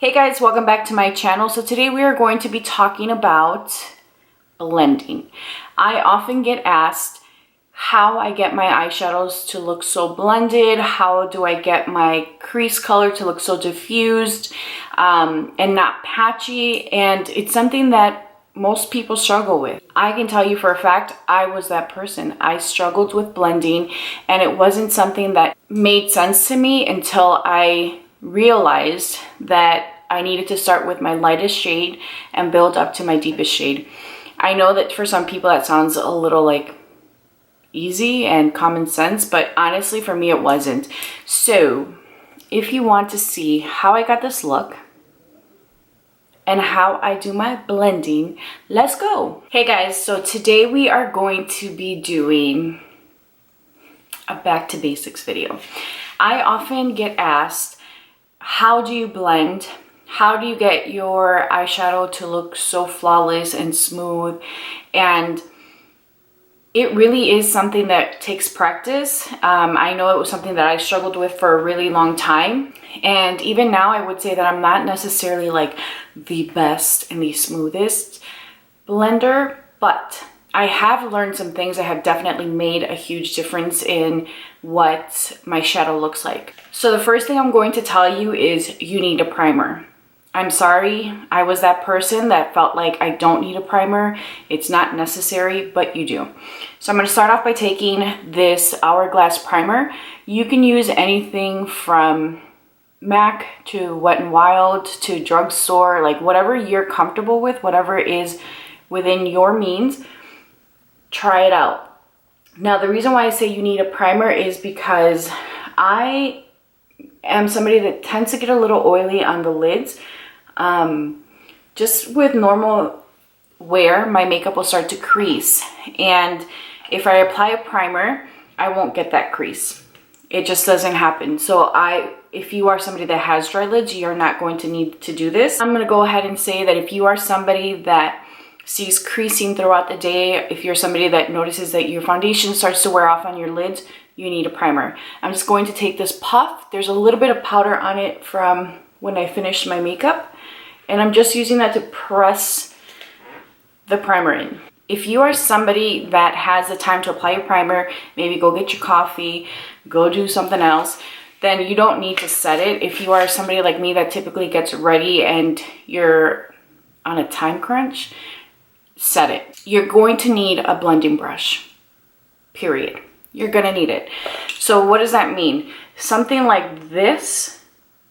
Hey guys, welcome back to my channel. So today we are going to be talking about blending. I often get asked how I get my eyeshadows to look so blended, how do I get my crease color to look so diffused and not patchy, and it's something that most people struggle with. I can tell you for a fact, I was that person. I struggled with blending and it wasn't something that made sense to me until I realized that I needed to start with my lightest shade and build up to my deepest shade. I know that for some people that sounds a little like easy and common sense, but honestly for me it wasn't. So if you want to see how I got this look and how I do my blending, let's go. Hey guys, so today we are going to be doing a back to basics video. I often get asked, how do you blend? How do you get your eyeshadow to look so flawless and smooth? And it really is something that takes practice. I know it was something that I struggled with for a really long time. And even now I would say that I'm not necessarily like the best and the smoothest blender, but I have learned some things that have definitely made a huge difference in what my shadow looks like. So the first thing I'm going to tell you is you need a primer. I'm sorry, I was that person that felt like I don't need a primer. It's not necessary, but you do. So I'm going to start off by taking this Hourglass primer. You can use anything from MAC to Wet n Wild to drugstore, like whatever you're comfortable with, whatever is within your means. Try it out. Now, the reason why I say you need a primer is because I am somebody that tends to get a little oily on the lids. Just with normal wear, my makeup will start to crease. And if I apply a primer, I won't get that crease. It just doesn't happen. So if you are somebody that has dry lids, you're not going to need to do this. I'm going to go ahead and say that if you are somebody that sees creasing throughout the day, if you're somebody that notices that your foundation starts to wear off on your lids, you need a primer. I'm just going to take this puff. There's a little bit of powder on it from when I finished my makeup, and I'm just using that to press the primer in. If you are somebody that has the time to apply your primer, maybe go get your coffee, go do something else, then you don't need to set it. If you are somebody like me that typically gets ready and you're on a time crunch, set it. You're going to need a blending brush, period. You're gonna need it. So what does that mean? Something like this.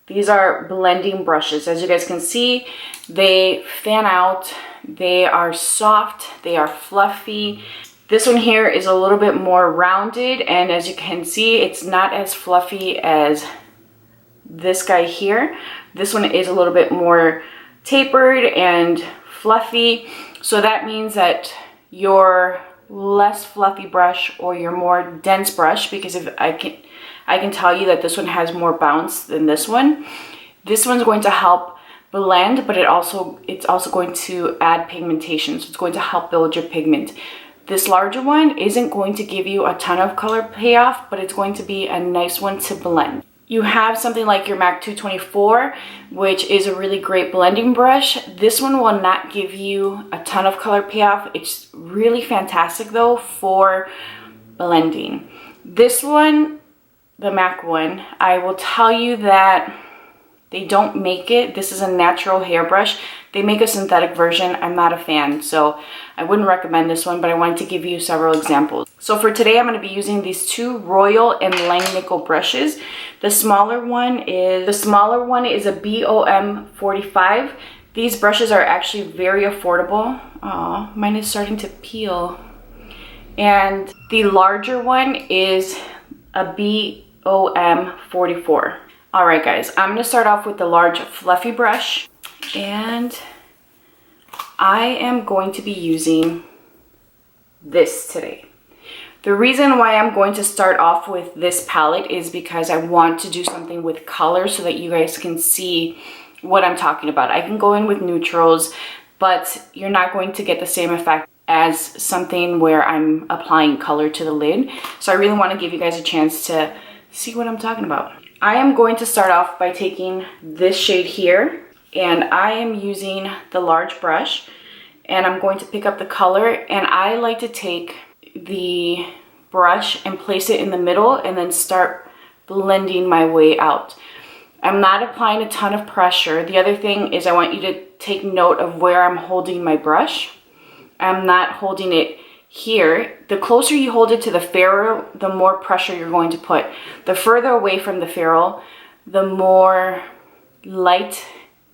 These are blending brushes. As you guys can see, they fan out, they are soft, they are fluffy. This one here is a little bit more rounded, and as you can see, it's not as fluffy as this guy here. This one is a little bit more tapered and fluffy. So that means that your less fluffy brush or your more dense brush, because if I can tell you that this one has more bounce than this one. This one's going to help blend, but it's also going to add pigmentation. So it's going to help build your pigment. This larger one isn't going to give you a ton of color payoff, but it's going to be a nice one to blend. You have something like your MAC 224, which is a really great blending brush. This one will not give you a ton of color payoff. It's really fantastic though for blending. This one, the MAC one, I will tell you that they don't make it. This is a natural hairbrush. They make a synthetic version. I'm not a fan, so I wouldn't recommend this one, but I wanted to give you several examples. So for today, I'm going to be using these two Royal and Langnickel brushes. The smaller one is a BOM 45. These brushes are actually very affordable. Aw, mine is starting to peel. And the larger one is a BOM 44. All right, guys, I'm going to start off with the large fluffy brush, and I am going to be using this today. The reason why I'm going to start off with this palette is because I want to do something with color so that you guys can see what I'm talking about. I can go in with neutrals, but you're not going to get the same effect as something where I'm applying color to the lid. So I really want to give you guys a chance to see what I'm talking about. I am going to start off by taking this shade here And I am using the large brush, and I'm going to pick up the color, and I like to take the brush and place it in the middle and then start blending my way out. I'm not applying a ton of pressure. The other thing is I want you to take note of where I'm holding my brush. I'm not holding it here. The closer you hold it to the ferrule, the more pressure you're going to put. The further away from the ferrule, the more light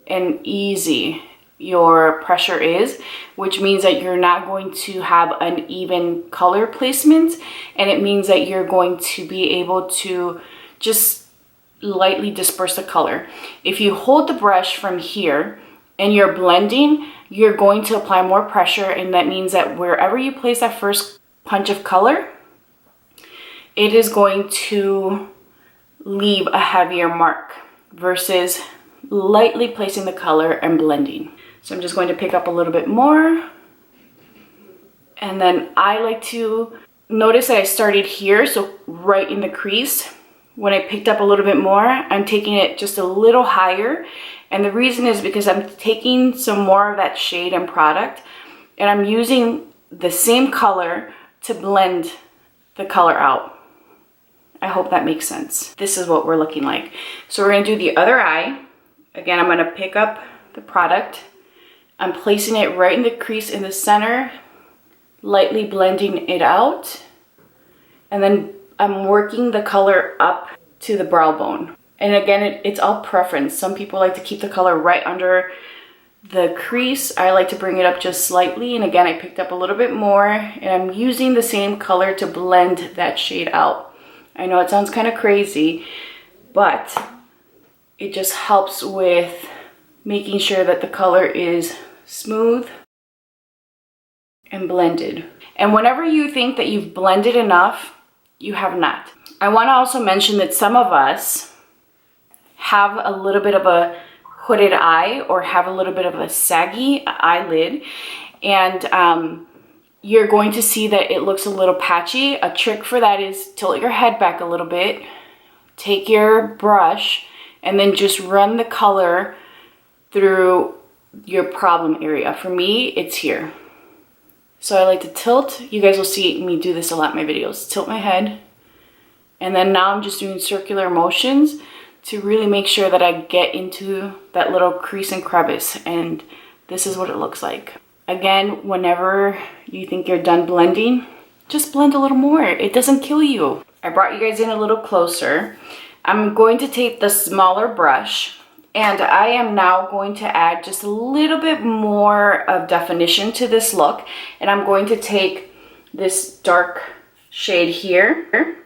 and easy your pressure is, which means that you're not going to have uneven color placement, and it means that you're going to be able to just lightly disperse the color. If you hold the brush from here and you're blending, you're going to apply more pressure, and that means that wherever you place that first punch of color, it is going to leave a heavier mark versus lightly placing the color and blending. So I'm just going to pick up a little bit more. And then I like to notice that I started here, so right in the crease. When I picked up a little bit more, I'm taking it just a little higher. And the reason is because I'm taking some more of that shade and product, and I'm using the same color to blend the color out. I hope that makes sense. This is what we're looking like. So we're gonna do the other eye. Again, I'm gonna pick up the product. I'm placing it right in the crease in the center, lightly blending it out, and then I'm working the color up to the brow bone. And again, it's all preference. Some people like to keep the color right under the crease. I like to bring it up just slightly, and again, I picked up a little bit more, and I'm using the same color to blend that shade out. I know it sounds kind of crazy, but it just helps with making sure that the color is smooth and blended. And whenever you think that you've blended enough, you have not. I want to also mention that some of us have a little bit of a hooded eye or have a little bit of a saggy eyelid, and you're going to see that it looks a little patchy. A trick for that is tilt your head back a little bit, take your brush, and then just run the color through your problem area. For me, it's here. So I like to tilt. You guys will see me do this a lot in my videos. Tilt my head. And then now I'm just doing circular motions to really make sure that I get into that little crease and crevice. And this is what it looks like. Again, whenever you think you're done blending, just blend a little more. It doesn't kill you. I brought you guys in a little closer. I'm going to take the smaller brush, and I am now going to add just a little bit more of definition to this look. And I'm going to take this dark shade here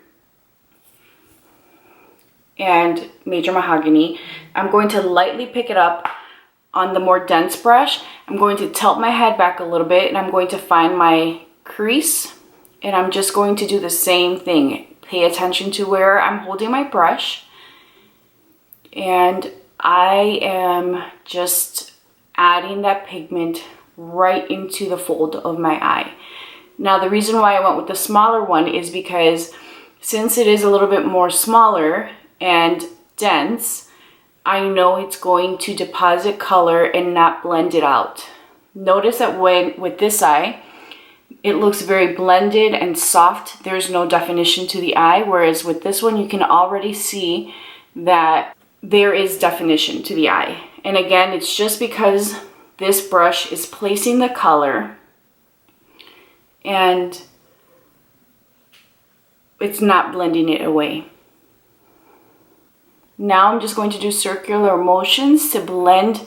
and Major Mahogany. I'm going to lightly pick it up on the more dense brush. I'm going to tilt my head back a little bit, and I'm going to find my crease, and I'm just going to do the same thing. Pay attention to where I'm holding my brush, and I am just adding that pigment right into the fold of my eye. Now, the reason why I went with the smaller one is because since it is a little bit more smaller and dense, I know it's going to deposit color and not blend it out. Notice that with this eye, it looks very blended and soft. There's no definition to the eye, whereas with this one, you can already see that there is definition to the eye. And again, it's just because this brush is placing the color and it's not blending it away. Now I'm just going to do circular motions to blend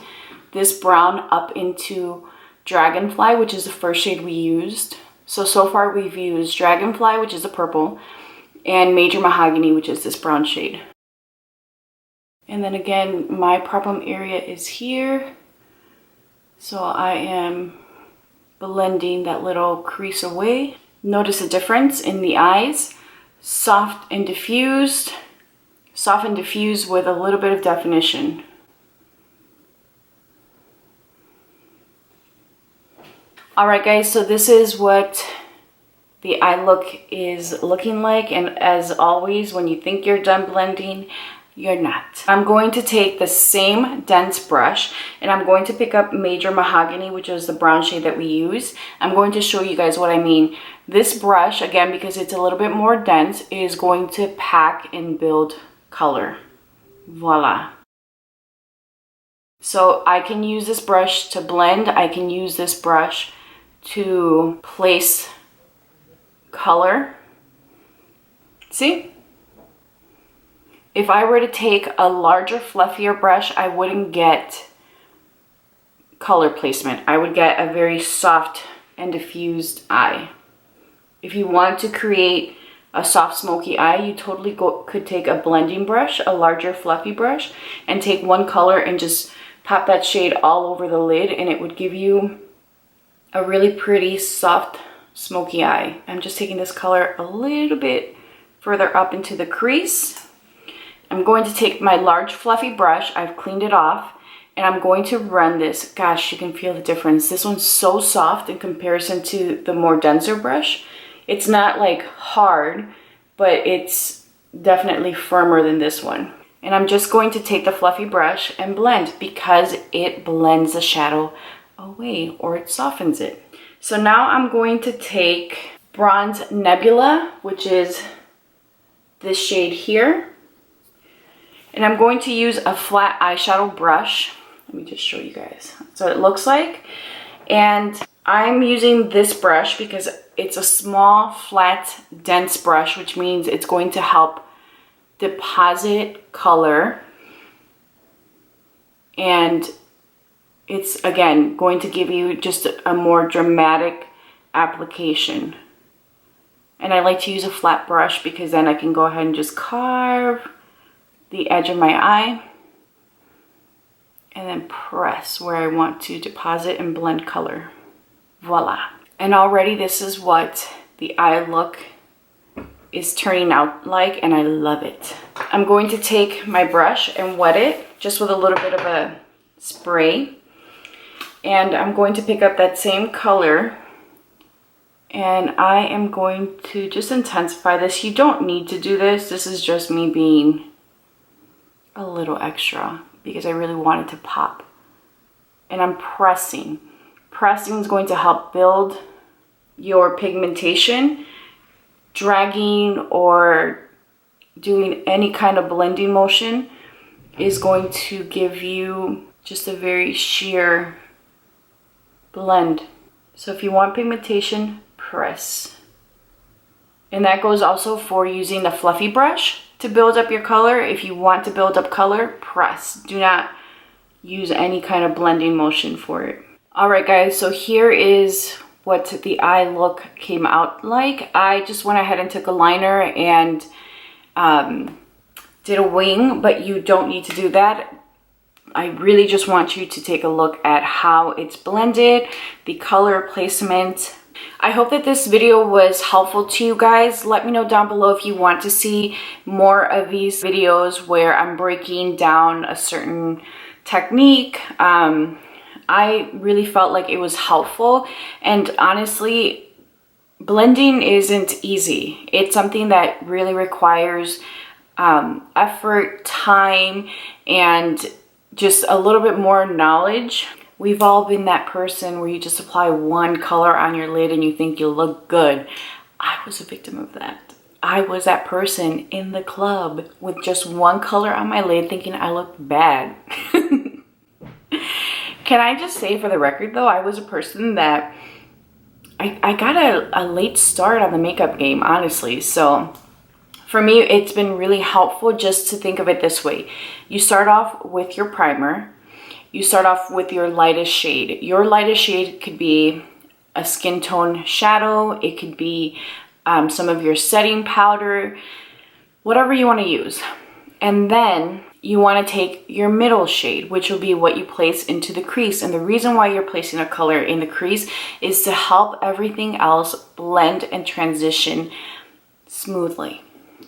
this brown up into Dragonfly, which is the first shade we used. So far we've used Dragonfly, which is the purple, and Major Mahogany, which is this brown shade. And then again, my problem area is here. So I am blending that little crease away. Notice a difference in the eyes. Soft and diffused. Soft and diffused with a little bit of definition. Alright guys, so this is what the eye look is looking like, and as always, when you think you're done blending, you're not. I'm going to take the same dense brush and I'm going to pick up Major Mahogany, which is the brown shade that we use. I'm going to show you guys what I mean. This brush, again, because it's a little bit more dense, is going to pack and build color. Voila. So I can use this brush to blend. I can use this brush to place color. See? If I were to take a larger, fluffier brush, I wouldn't get color placement. I would get a very soft and diffused eye. If you want to create a soft, smoky eye, you totally could take a blending brush, a larger, fluffy brush, and take one color and just pop that shade all over the lid, and it would give you a really pretty, soft, smoky eye. I'm just taking this color a little bit further up into the crease. I'm going to take my large fluffy brush, I've cleaned it off, and I'm going to run this. Gosh, you can feel the difference. This one's so soft in comparison to the more denser brush. It's not like hard, but it's definitely firmer than this one. And I'm just going to take the fluffy brush and blend because it blends the shadow away, or it softens it. So now I'm going to take Bronze Nebula, which is this shade here. And I'm going to use a flat eyeshadow brush. Let me just show you guys. So it looks like. And I'm using this brush because it's a small, flat, dense brush, which means it's going to help deposit color. And it's, again, going to give you just a more dramatic application. And I like to use a flat brush because then I can go ahead and just carve the edge of my eye and then press where I want to deposit and blend color. Voila. And already this is what the eye look is turning out like, and I love it. I'm going to take my brush and wet it just with a little bit of a spray, and I'm going to pick up that same color and I am going to just intensify this. You don't need to do this. This is just me being a little extra because I really want it to pop. And I'm pressing. Pressing is going to help build your pigmentation. Dragging or doing any kind of blending motion is going to give you just a very sheer blend. So if you want pigmentation, press. And that goes also for using the fluffy brush to build up your color. If you want to build up color, press. Do not use any kind of blending motion for it. All right, guys, so here is what the eye look came out like. I just went ahead and took a liner and did a wing, but you don't need to do that. I really just want you to take a look at how it's blended, the color placement. I hope that this video was helpful to you guys. Let me know down below if you want to see more of these videos where I'm breaking down a certain technique. I really felt like it was helpful, and honestly, blending isn't easy. It's something that really requires effort, time, and just a little bit more knowledge. We've all been that person where you just apply one color on your lid and you think you look good. I was a victim of that. I was that person in the club with just one color on my lid thinking I looked bad. Can I just say, for the record though, I was a person that I got a late start on the makeup game, honestly. So for me, it's been really helpful just to think of it this way. You start off with your primer. You start off with your lightest shade. Your lightest shade could be a skin tone shadow. It could be some of your setting powder, whatever you want to use. And then you want to take your middle shade, which will be what you place into the crease. And the reason why you're placing a color in the crease is to help everything else blend and transition smoothly.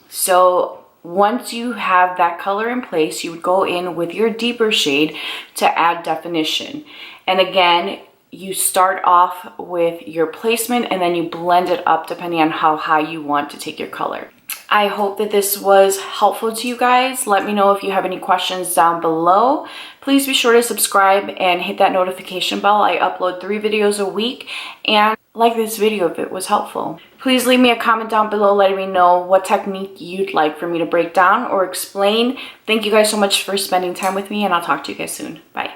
So once you have that color in place, you would go in with your deeper shade to add definition. And again, you start off with your placement and then you blend it up depending on how high you want to take your color. I hope that this was helpful to you guys. Let me know if you have any questions down below. Please be sure to subscribe and hit that notification bell. I upload 3 videos a week, and like this video if it was helpful. Please leave me a comment down below letting me know what technique you'd like for me to break down or explain. Thank you guys so much for spending time with me, and I'll talk to you guys soon. Bye.